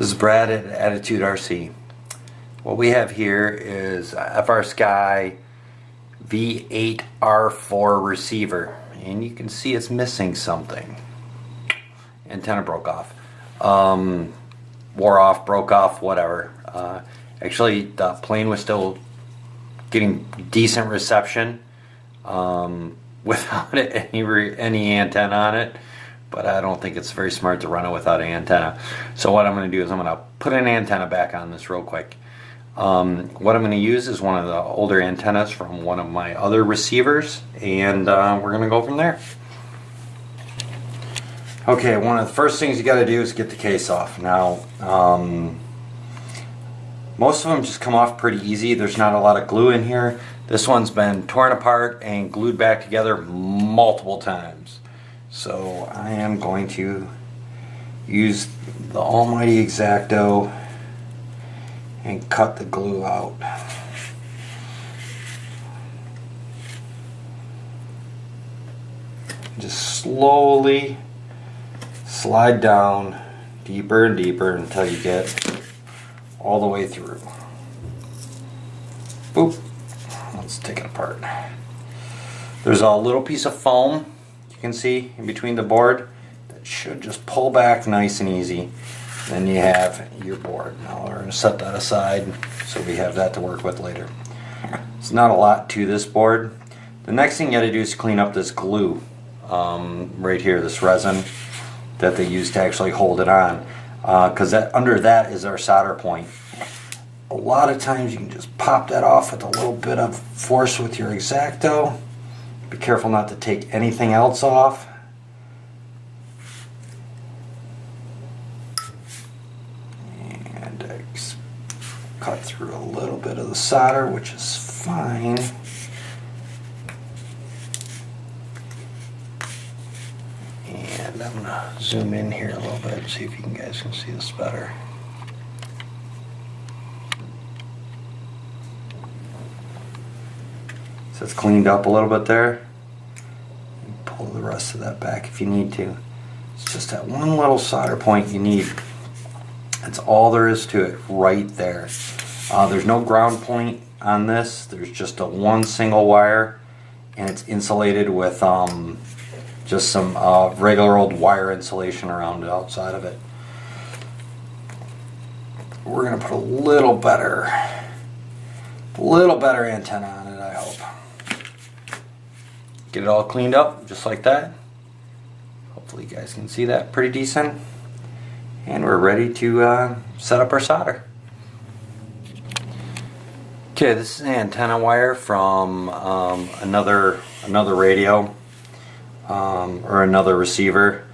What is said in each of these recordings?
This is Brad at Attitude RC. What we have here is a FrSky V8R4 receiver, and you can see it's missing something. Antenna broke off, wore off, broke off, whatever. Actually, the plane was still getting decent reception without any antenna on it. But I don't think it's very smart to run it without an antenna. So what I'm going to do is I'm going to put an antenna back on this real quick. What I'm going to use is one of the older antennas from one of my other receivers, and we're going to go from there. Okay, one of the first things you got to do is get the case off. Now, most of them just come off pretty easy. There's not a lot of glue in here. This one's been torn apart and glued back together multiple times. So I am going to use the almighty X-Acto and cut the glue out. Just slowly slide down deeper and deeper until you get all the way through. Boop. Let's take it apart. There's a little piece of foam you can see in between the board that should just pull back nice and easy. Then you have your board. Now we're going to set that aside so we have that to work with later. It's not a lot to this board. The next thing you got to do is clean up this glue right here, this resin that they use to actually hold it on, because under that is our solder point. A lot of times you can just pop that off with a little bit of force with your X-Acto. Be careful not to take anything else off. And cut through a little bit of the solder, which is fine. And I'm going to zoom in here a little bit, see if you guys can see this better. So it's cleaned up a little bit there. And pull the rest of that back if you need to. It's just that one little solder point you need. That's all there is to it right there. There's no ground point on this. There's just a one single wire, and it's insulated with just some regular old wire insulation around the outside of it. We're gonna put a little better antenna on it, I hope. Get it all cleaned up just like that. Hopefully you guys can see that pretty decent. And we're ready to set up our solder. Okay, this is an antenna wire from another radio or another receiver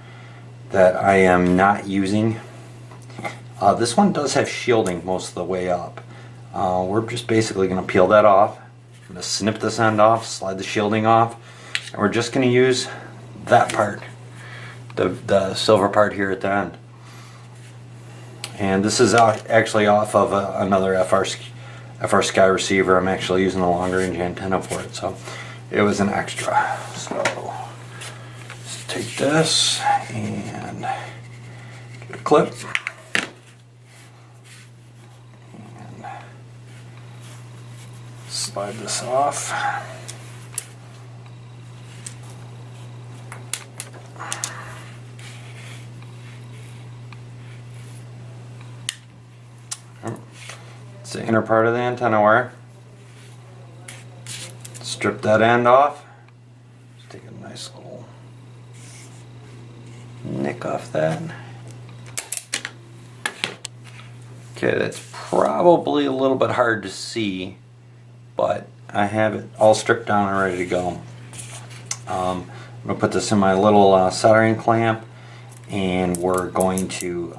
that I am not using. This one does have shielding most of the way up. We're just basically going to peel that off. I'm going to snip this end off, slide the shielding off, and we're just going to use that part, the silver part here at the end. And this is actually off of another FrSky receiver. I'm actually using a longer range antenna for it, so it was an extra. So let's take this and get a clip. And slide this off. It's the inner part of the antenna wire. Strip that end off. Just take a nice little nick off that. Okay, that's probably a little bit hard to see, but I have it all stripped down and ready to go. I'm going to put this in my little soldering clamp, and we're going to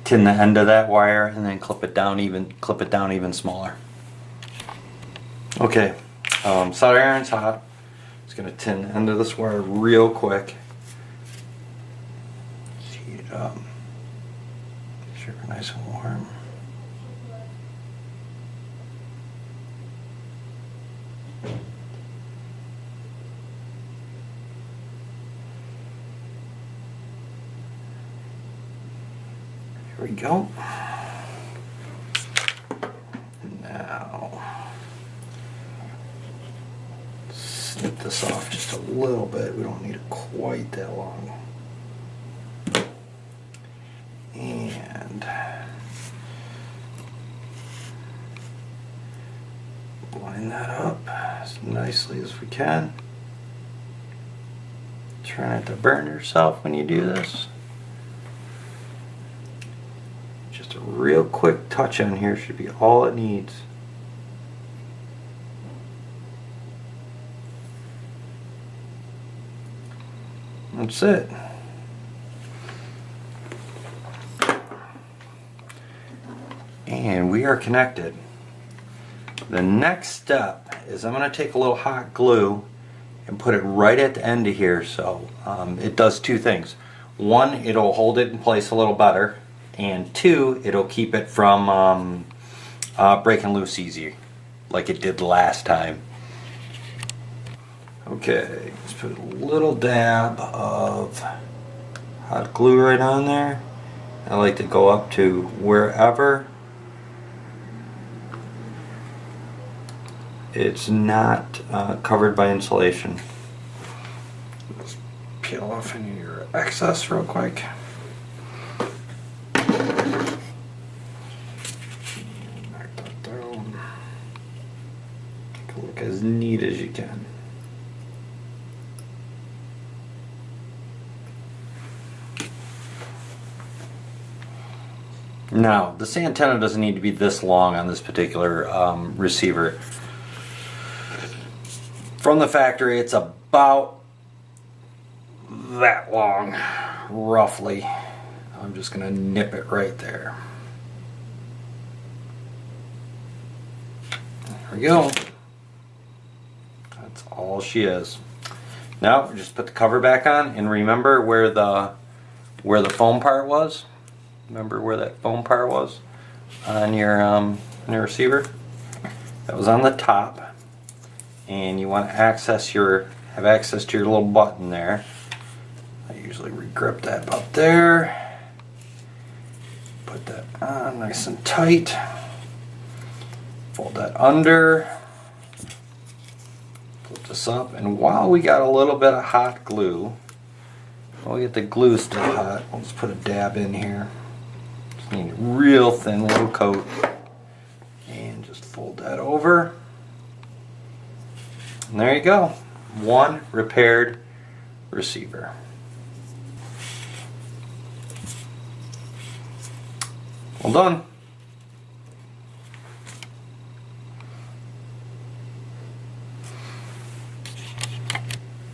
tin the end of that wire and then clip it down even smaller. Okay, solder iron's hot. Just gonna tin the end of this wire real quick. Heat it up. Make sure we're nice and warm. we go. Now, snip this off just a little bit. We don't need it quite that long. And line that up as nicely as we can. Try not to burn yourself when you do this. Just a real quick touch on here should be all it needs. That's it. And we are connected. The next step is I'm going to take a little hot glue and put it right at the end of here. So it does two things. One, it'll hold it in place a little better. And two, it'll keep it from breaking loose easy like it did last time. Okay, let's put a little dab of hot glue right on there. I like to go up to wherever it's not covered by insulation. Let's peel off any of your excess real quick. Knock that down. Make it look as neat as you can. Now, this antenna doesn't need to be this long on this particular receiver. From the factory, it's about that long, roughly. I'm just going to nip it right there. There we go. That's all she is. Now, just put the cover back on, and remember where the foam part was. Remember where that foam part was on your receiver? That was on the top. And you want to have access to your little button there. I usually regrip that about there. Put that on nice and tight. Fold that under. Flip this up, and while we got a little bit of hot glue, while we get the glue still hot, we'll just put a dab in here. Just need a real thin little coat, and just fold that over. And there you go, one repaired receiver. Well done.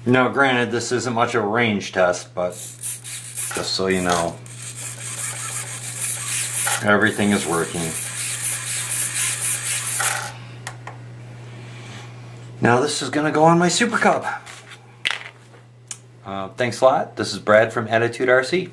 Now granted, this isn't much of a range test, but just so you know, everything is working. Now this is going to go on my Super Cub. Thanks a lot. This is Brad from Attitude RC.